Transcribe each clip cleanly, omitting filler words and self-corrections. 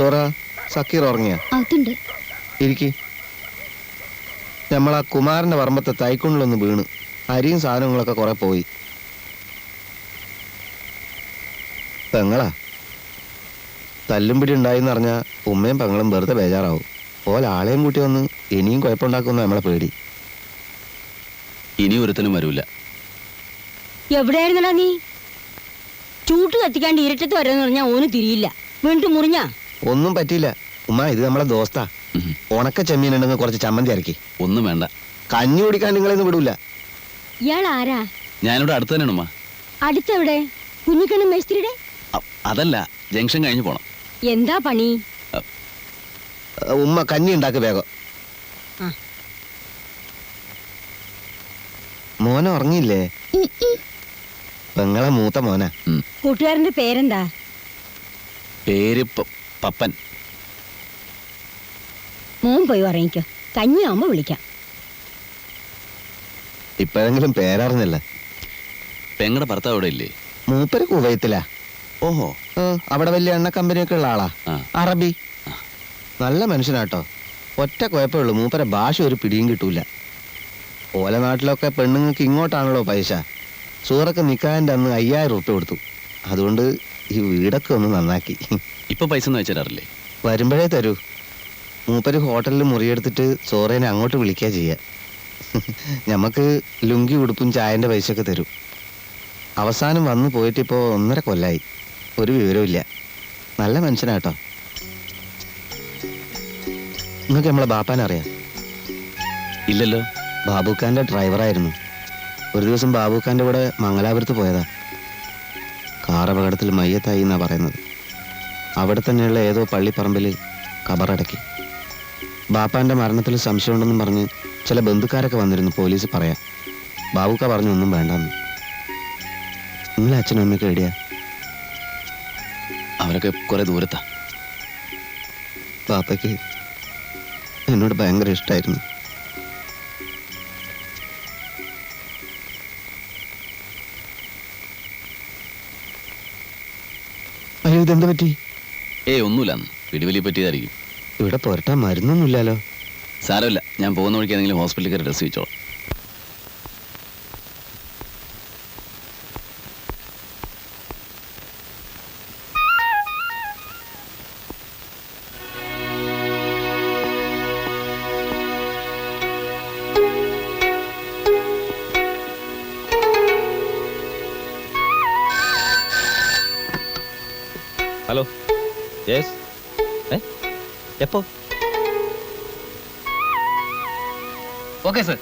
സോറ സക്കീർ ഉറങ്ങിയ അകത്തുണ്ട്. ഇരിക്ക്. നമ്മളാ കുമാരന്റെ പറമ്പത്തെ തൈക്കുണ്ടിലൊന്ന് വീണ് അരിയും സാധനങ്ങളൊക്കെ കുറെ പോയി. പെങ്ങളാ തല്ലുംപിടി ഉണ്ടായിന്ന് പറഞ്ഞാൽ ഉമ്മയും പെങ്ങളും വെറുതെ ബേജാറാവും. പോലെ ആളെയും കൂട്ടി വന്ന് ഇനിയും കുഴപ്പമുണ്ടാക്കുന്ന നമ്മളെ പേടി. ഇനി ഒരുത്തനും വരൂല. എവിടെയായിരുന്നടാ നീ? ചൂട്ട് കത്തിക്കാണ്ട് ഇരട്ടത്ത് വരാന്ന് പറഞ്ഞാ ഓന് തിരിയില്ല. വീണ്ടും മുറിഞ്ഞാ ഒന്നും പറ്റിയില്ല ഉമ്മ. ഇത് നമ്മളെ ദോസ്താ. ഉണക്ക ചെമ്മീൻ ഉണ്ടെങ്കിൽ കുറച്ച് ചമ്മന്തി ഇറക്കി. ഒന്നും വേണ്ട. കഞ്ഞി കുടിക്കാൻ നിങ്ങളെയൊന്നും വിടൂല. ഇയാൾ ആരാ? ഞാനിവിടെ അടുത്ത് തന്നെയാണ് ഉമ്മ. അടുത്തെവിടെ? കുഞ്ഞിക്കണ്ണൻ മേസ്ത്രിയുടെ? അതല്ല, ജംഗ്ഷൻ കഴിഞ്ഞ് പോണം. എന്താ പണി? ഉമ്മ കഞ്ഞി ഉണ്ടാക്ക് വേഗം. മോനെ ഉറങ്ങിയില്ലേ? പെങ്ങളെ മൂത്ത മോനാ. കൂട്ടുകാരന്റെ പേരെന്താ? പേര് പപ്പൻ. മോൻ പോയി ഉറങ്ങിക്കോ. കഞ്ഞിയാവുമ്പോ വിളിക്കാം. ഇപ്പോഴെങ്കിലും പേരറിഞ്ഞല്ല. പെങ്ങളുടെ ഭർത്താവ് അവിടെ ഇല്ലേ? മൂപ്പര് കുവൈത്തിലാ. ഓഹോ. അവിടെ വലിയ എണ്ണ കമ്പനിയൊക്കെ ഉള്ള ആളാ. അറബി. നല്ല മനുഷ്യനാട്ടോ. ഒറ്റ കുഴപ്പമുള്ളൂ, മൂപ്പരെ ഭാഷ ഒരു പിടിയും കിട്ടൂല. ഓല നാട്ടിലൊക്കെ പെണ്ണുങ്ങൾക്ക് ഇങ്ങോട്ടാണല്ലോ പൈസ. സൂറൊക്കെ നിക്കാൻ്റെ അന്ന് 5000 ഉറുപ്പ്യ കൊടുത്തു. അതുകൊണ്ട് ഈ വീടൊക്കെ ഒന്ന് നന്നാക്കി. ഇപ്പൊ പൈസ ഒന്നും അയച്ചിടാറില്ലേ? വരുമ്പോഴേ തരൂ. മൂപ്പര് ഹോട്ടലിൽ മുറിയെടുത്തിട്ട് സോറേനെ അങ്ങോട്ട് വിളിക്കുക ചെയ്യുക. ഞമ്മക്ക് ലുങ്കി ഉടുപ്പും ചായന്റെ പൈസയൊക്കെ തരും. അവസാനം വന്നു പോയിട്ടിപ്പോ 1.5 കൊല്ലായി. ഒരു വിവരവും ഇല്ല. നല്ല മനുഷ്യനാട്ടോ. നിങ്ങൾക്ക് നമ്മളെ ബാപ്പാനെ അറിയാം? ഇല്ലല്ലോ. ബാബുഖാന്റെ ഡ്രൈവറായിരുന്നു. ഒരു ദിവസം ബാബുഖാന്റെ കൂടെ മംഗലാപുരത്ത് പോയതാ. കാർ അപകടത്തിൽ മയ്യത്തായി എന്നാ പറയുന്നത്. അവിടെ തന്നെയുള്ള ഏതോ പള്ളിപ്പറമ്പിൽ കബറടക്കി. ബാപ്പാന്റെ മരണത്തിൽ സംശയമുണ്ടെന്നും പറഞ്ഞ് ചില ബന്ധുക്കാരൊക്കെ വന്നിരുന്നു പോലീസ് പറയാൻ. ബാബുക്ക പറഞ്ഞു ഒന്നും വേണ്ടെന്ന്. നിങ്ങളെ അച്ഛനും അമ്മയൊക്കെ എവിടെയാ? അവരൊക്കെ കുറെ ദൂരത്താ. ബാപ്പയ്ക്ക് എന്നോട് ഭയങ്കര ഇഷ്ടമായിരുന്നു. അയ്യോ, ഇതെന്താ പറ്റി? ഒന്നുമില്ല, പിടിവലി പറ്റിയതായിരിക്കും. ഇവിടെ പുരട്ടാൻ മരുന്നൊന്നുമില്ലല്ലോ. സാരമില്ല, ഞാൻ പോകുന്ന വഴിക്ക് ഏതെങ്കിലും ഹോസ്പിറ്റലിൽ കയറി ഡ്രസ് വെച്ചോളാം. ഹലോ. യെസ്. എപ്പോ? Okay sir.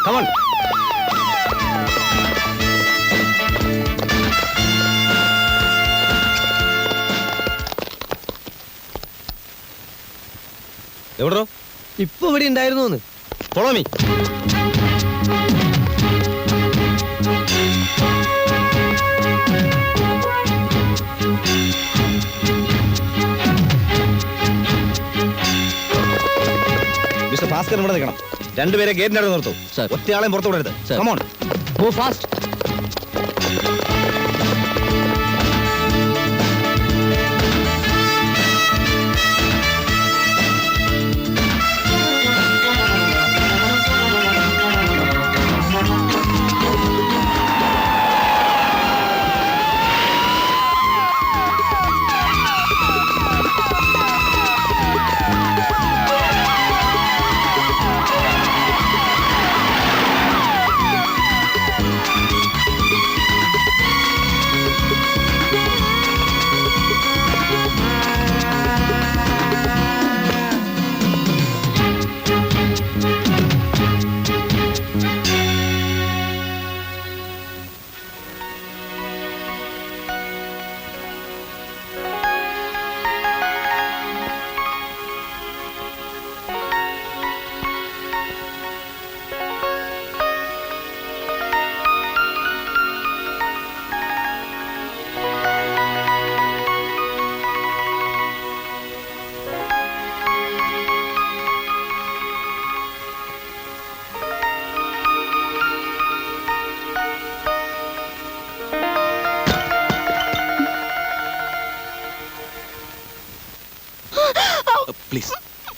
Come on. എവിടോ? ഇപ്പൊ ഇവിടെ ഉണ്ടായിരുന്നു. Follow me. മിസ്റ്റർ ഭാസ്കർ ഇവിടെ നിൽക്കണം. രണ്ടുപേരെ ഗേറ്റിനടുത്ത് നിർത്തൂ. ഒറ്റയാളെയും പുറത്തു വിടരുത്. Come on. Go fast.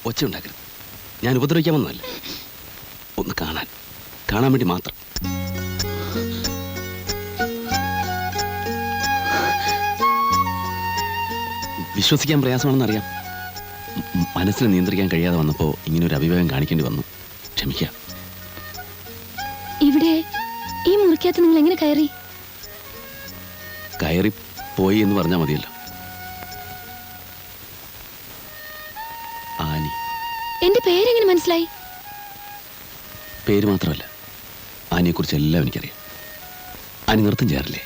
ഒച്ച ഉണ്ടാക്കരുത്. ഞാൻ ഉപദ്രവിക്കാമെന്നല്ല, ഒന്ന് കാണാൻ വേണ്ടി മാത്രം. വിശ്വസിക്കാൻ പ്രയാസമാണെന്നറിയാം. മനസ്സിനെ നിയന്ത്രിക്കാൻ കഴിയാതെ വന്നപ്പോൾ ഇങ്ങനെ ഒരു അഭിപ്രായം കാണിക്കേണ്ടി വന്നു. ക്ഷമിക്കാം. ഇവിടെ ഈ മുറിക്കകത്ത് നിങ്ങൾ എങ്ങനെ കയറി പോയി എന്ന് പറഞ്ഞാൽ മതിയല്ലോ. ആനി. എന്റെ പേരെങ്ങനെ മനസ്സിലായി? പേര് മാത്രമല്ല, ആനിയെക്കുറിച്ച് എല്ലാം എനിക്കറിയാം. ആനി നൃത്തം ചെയ്യാറില്ലേ?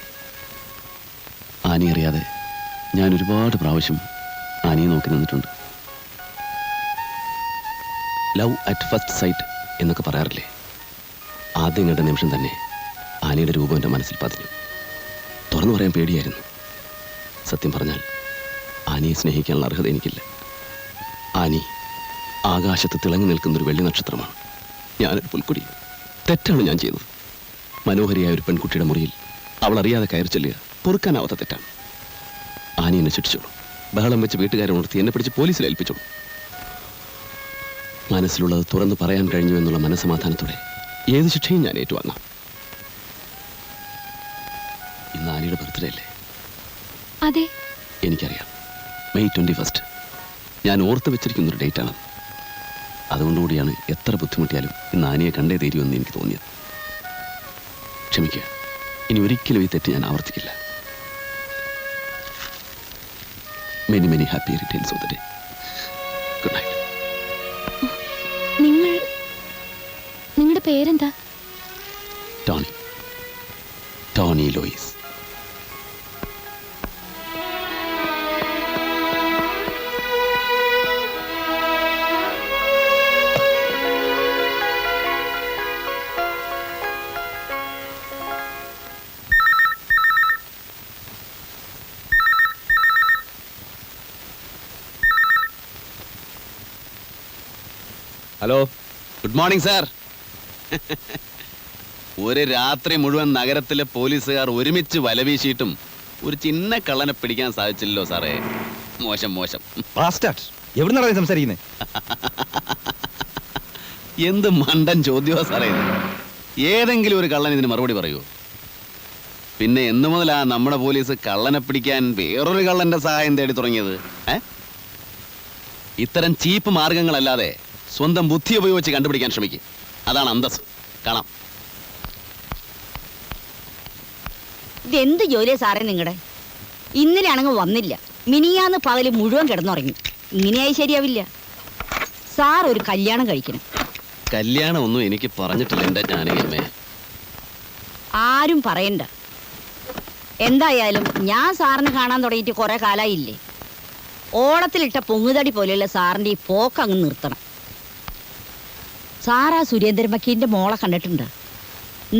ആനി അറിയാതെ ഞാൻ ഒരുപാട് പ്രാവശ്യം ആനിയെ നോക്കി നിന്നിട്ടുണ്ട്. ലവ് അറ്റ് ഫസ്റ്റ് സൈറ്റ് എന്നൊക്കെ പറയാറില്ലേ? ആദ്യം കണ്ട നിമിഷം തന്നെ ആനിയുടെ രൂപം എൻ്റെ മനസ്സിൽ പതിഞ്ഞു. തുറന്നു പറയാൻ പേടിയായിരുന്നു. സത്യം പറഞ്ഞാൽ ആനിയെ സ്നേഹിക്കാനുള്ള അർഹത എനിക്കില്ല. ആനി ആകാശത്ത് തിളങ്ങി നിൽക്കുന്നൊരു വെള്ളി നക്ഷത്രമാണ്. ഞാനൊരു പുൽക്കുടി. തെറ്റാണ് ഞാൻ ചെയ്തത്. മനോഹരിയായ ഒരു പെൺകുട്ടിയുടെ മുറിയിൽ അവൾ അറിയാതെ കയറി ചെല്ലുക പൊറുക്കാനാവാത്ത തെറ്റാണ്. ആനി എന്നെ ശിക്ഷിച്ചോളൂ. ബഹളം വെച്ച് വീട്ടുകാരെ ഉണർത്തി എന്നെ പിടിച്ച് പോലീസിൽ ഏൽപ്പിച്ചോളൂ. മനസ്സിലുള്ളത് തുറന്നു പറയാൻ കഴിഞ്ഞു എന്നുള്ള മനസ്സമാധാനത്തോടെ ഏത് ശിക്ഷയും ഞാൻ ഏറ്റുവാങ്ങാം. ഇന്ന് ആനിയുടെ ബർത്ത്ഡേ അല്ലേ? അതെ, എനിക്കറിയാം. മെയ് 21 ഞാൻ ഓർത്ത് വെച്ചിരിക്കുന്നൊരു ഡേറ്റാണ്. അതുകൊണ്ടുകൂടിയാണ് എത്ര ബുദ്ധിമുട്ടിയാലും ഇന്ന് ആനിയെ കണ്ടേ തീരുമെന്ന് എനിക്ക് തോന്നിയത്. ക്ഷമിക്കുക. ഇനി ഒരിക്കലും ഈ തെറ്റ് ഞാൻ ആവർത്തിക്കില്ല. Many many happy returns of the day. Good night. നിങ്ങളുടെ പേരെന്താ? Tony Lois. Hello, good morning sir. ഒരു രാത്രി മുഴുവൻ നഗരത്തിലെ പോലീസുകാർ ഒരുമിച്ച് വലവീശിയിട്ടും ഒരു ചിന്ന കള്ളനെ പിടിക്കാൻ സാധിച്ചില്ലല്ലോ സാറേ. മോശം. എവിടുന്നാണ് സംസാരിക്കുന്നത്? എന്ത് മണ്ടൻ ചോദ്യമോ സാറേ ഇത്. ഏതെങ്കിലും ഒരു കള്ളൻ ഇതിന് മറുപടി പറയുമോ? പിന്നെ എന്നു മുതലാ നമ്മുടെ പോലീസ് കള്ളനെ പിടിക്കാൻ വേറൊരു കള്ളന്റെ സഹായം തേടി തുടങ്ങിയത്? ഇത്തരം ചീപ്പ് മാർഗങ്ങളല്ലാതെ സ്വന്തം ബുദ്ധി ഉപയോഗിച്ച് കണ്ടുപിടിക്കാൻ ശ്രമിക്കും. അതാണ് അന്തസ്. കാണാം. ഇതെന്ത് ജോലിയാ സാറേ നിങ്ങളുടെ? ഇന്നലെ ആണെങ്കിൽ വന്നില്ല, മിനിയാന്ന് പകല് മുഴുവൻ കിടന്നുറങ്ങി. ഇങ്ങനെയായി ശരിയാവില്ല. സാർ ഒരു കല്യാണം കഴിക്കണം. കല്യാണം ഒന്നും എനിക്ക് പറഞ്ഞിട്ടില്ല എൻ്റെ ജാനകിയമ്മേ. ആരും പറയണ്ട. എന്തായാലും ഞാൻ സാറിന് കാണാൻ തുടങ്ങിയിട്ട് കുറെ കാലായില്ലേ. ഓളത്തിലിട്ട പൊങ്ങുതടി പോലെയുള്ള സാറിൻ്റെ ഈ പോക്ക് അങ്ങ് നിർത്തണം. സാറാ സുരേന്ദ്രൻ മക്കീൻ്റെ മോളെ കണ്ടിട്ടുണ്ട്.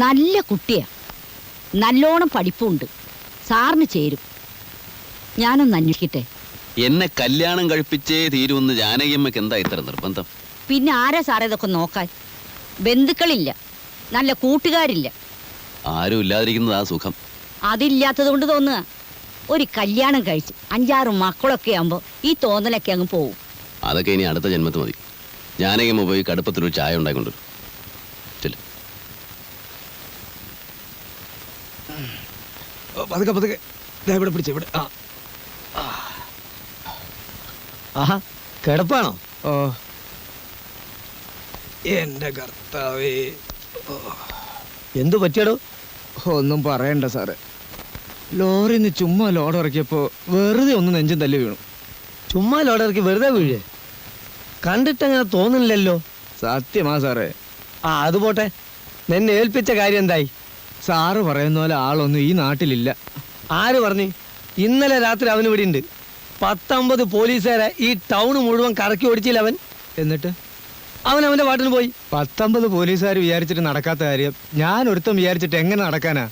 നല്ല കുട്ടിയാ, നല്ലോണം പഠിപ്പുണ്ട്. സാറിന് ചേരും. ഞാനൊന്ന് അന്വേഷിക്കട്ടെ. എന്നെ കല്യാണം കഴിപ്പിച്ചേ തീരുമെന്ന് ജാനകിയമ്മയ്ക്ക് എന്താ ഇത്ര നിർബന്ധം? പിന്നെ ആരാ സാറേ ഇതൊക്കെ നോക്കാൻ? ബന്ധുക്കളില്ല, നല്ല കൂട്ടുകാരില്ല. ആരും ഇല്ലാതിരിക്കുന്നത് ആ സുഖം. അതില്ലാത്തത് കൊണ്ട് തോന്നുക. ഒരു കല്യാണം കഴിച്ച് 5-6 മക്കളൊക്കെ ആകുമ്പോൾ ഈ തോന്നലൊക്കെ അങ്ങ് പോവും. അതൊക്കെ ഇനി അടുത്ത ജന്മത്ത് മതി. ജാനകിയമ്മ പോയി കടുപ്പത്തിലൊരു ചായ ഉണ്ടായിക്കൊണ്ടു. ചെല്ലു. പതുക്കെ ഇവിടെ പിടിച്ച ഇവിടെ. ആഹാ, കിടപ്പാണോ? ഓ എന്റെ കർത്താവേ, എന്തു പറ്റിയടോ? ഒന്നും പറയണ്ട സാറേ. ലോറിന്ന് ചുമ്മാ ലോഡ് ഇറക്കിയപ്പോ വെറുതെ ഒന്ന് നെഞ്ചും തല്ലി വീണു. ചുമ്മാ ലോഡ് ഇറക്കി വെറുതെ വീഴേ? കണ്ടിട്ടങ്ങനെ തോന്നുന്നില്ലല്ലോ. സത്യമാ സാറേ. അത് പോട്ടെ, നിന്നെ ഏൽപ്പിച്ച കാര്യം എന്തായി? സാറ് പറയുന്ന പോലെ ആളൊന്നും ഈ നാട്ടിലില്ല. ആര് പറഞ്ഞു? ഇന്നലെ രാത്രി അവന് ഇവിടെ ഉണ്ട്. 19 പോലീസുകാരെ ഈ ടൗൺ മുഴുവൻ കറക്കി ഓടിച്ചില്ല അവൻ. എന്നിട്ട് അവൻ അവന്റെ പാട്ടിന് പോയി. 19 പോലീസുകാർ വിചാരിച്ചിട്ട് നടക്കാത്ത കാര്യം ഞാൻ ഒരുത്തം വിചാരിച്ചിട്ട് എങ്ങനെ നടക്കാനാ?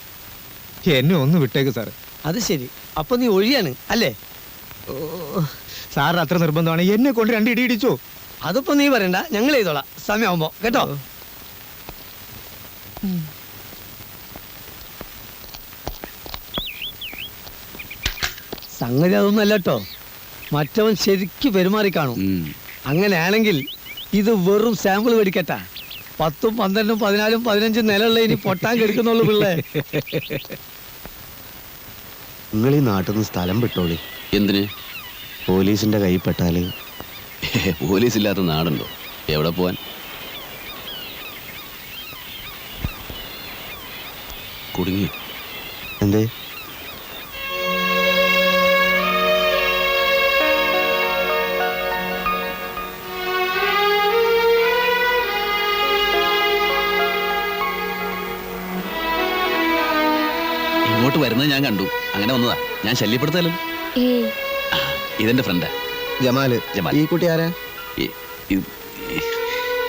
എന്നെ ഒന്ന് വിട്ടേക്ക് സാറ്. അത് ശരി, അപ്പൊ നീ ഒഴിയാണ് അല്ലേ? ഓ, സാറിന് അത്ര നിർബന്ധമാണ് എന്നെ കൊണ്ട് 2 ഇടി ഇടിച്ചോ? അതിപ്പോ നീ പറയണ്ട, ഞങ്ങൾ ചെയ്തോളാം സമയമാകുമ്പോ, കേട്ടോ? സംഗതി അതൊന്നും അല്ല കേട്ടോ. മറ്റവൻ ശരിക്ക് പെരുമാറി കാണും. അങ്ങനെയാണെങ്കിൽ ഇത് വെറും സാമ്പിൾ മേടിക്കട്ടാ. 10, 12, 14, 15 നിലയുള്ള ഇനി പൊട്ടാൻ കെടുക്കുന്നുള്ളു പിള്ളേ. നിങ്ങൾ ഈ നാട്ടിൽ നിന്ന് സ്ഥലം വിട്ടോളി. എന്തിന്? പോലീസിന്റെ കൈപ്പെട്ടാല് പോലീസ് ഇല്ലാത്ത നാടുണ്ടോ? എവിടെ പോവാൻ? കുടുങ്ങി. എന്തേ? ഇങ്ങോട്ട് വരുന്നത് ഞാൻ കണ്ടു, അങ്ങനെ വന്നതാ. ഞാൻ ശല്യപ്പെടുത്തല്ലോ. ഏയ്, ഇതെന്റെ ഫ്രണ്ടാ ജമാല്. ജമാൽ. ഈ കുട്ടി ആരാ? ഈ- ഈ-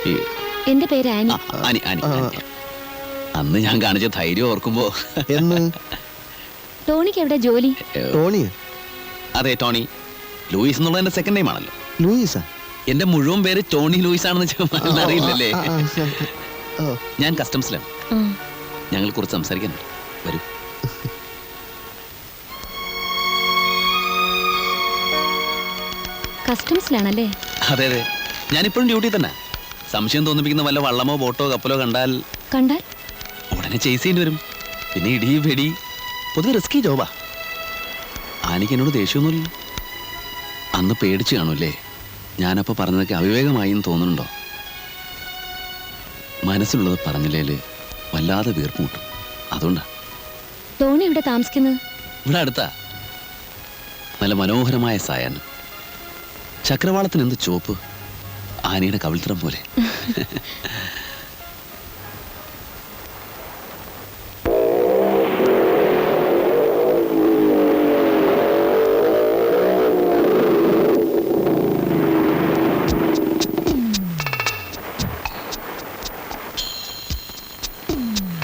ഈ- എന്റെ പേര് ആനി. Annie, Annie, Annie. അന്ന് ഞാൻ കാണിച്ച ധൈര്യം ഓർക്കുമ്പോ എന്ന്? ടോണിക്ക് എവിടെ ജോലി? ടോണിയ? അതെ, ടോണി. ലൂയിസ് എന്നുള്ള എന്റെ സെക്കൻഡ് നെയിം ആണല്ലോ. ലൂയിസാ? എന്റെ മുഴുവൻ പേര് ടോണി ലൂയിസ് ആണെന്ന് അറിയില്ലല്ലേ? ഓ, ഞാൻ കസ്റ്റംസിലാണ്. ആ, ഞങ്ങൾ കുറച്ച് സംസാരിക്കുന്നുണ്ട്. വരൂ. കസ്റ്റംസിലാണല്ലേ? അതെ അതെ, ഞാനിപ്പോഴും ഡ്യൂട്ടി തന്നെ. സംശയം തോന്നിപ്പിക്കുന്ന വല്ല വള്ളമോ ബോട്ടോ കപ്പലോ കണ്ടാൽ കണ്ടാൽ ഉടനെ ചേസ് ചെയ്യേണ്ടി വരും. പിന്നെ ഇടി വെടി, പൊതുവെ റിസ്കി ജോബാ. ആനിക്ക് എന്നോട് ദേഷ്യമൊന്നുമില്ല. അന്ന് പേടിച്ച് കാണൂല്ലേ? ഞാനപ്പോൾ പറഞ്ഞതൊക്കെ അവിവേകമായി എന്ന് തോന്നുന്നുണ്ടോ? മനസ്സിലുള്ളത് പറഞ്ഞില്ലേല് വല്ലാതെ വീർപ്പ് മുട്ടും. അതുകൊണ്ടാ. ടോണി ഇവിടെ താമസിക്കുന്നത്? ഇവിടെ അടുത്താ. നല്ല മനോഹരമായ സായാഹ്നം. ചക്രവാളത്തിന് എന്ത് ചോപ്പ്! ആനയുടെ കവിൾത്തരം പോലെ.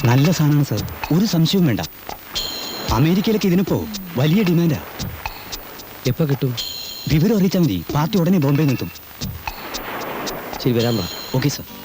നല്ല സാധനമാണ് സാർ, ഒരു സംശയവും വേണ്ട. അമേരിക്കയിലേക്ക് ഇതിനിപ്പോ വലിയ ഡിമാൻഡാ. എപ്പോ കിട്ടും? വിവരം അറിയിച്ചാൽ മതി, പാർട്ടി ഉടനെ ബോംബെ നിൽക്കും. ശരി, വരാൻ പറ. Okay sir.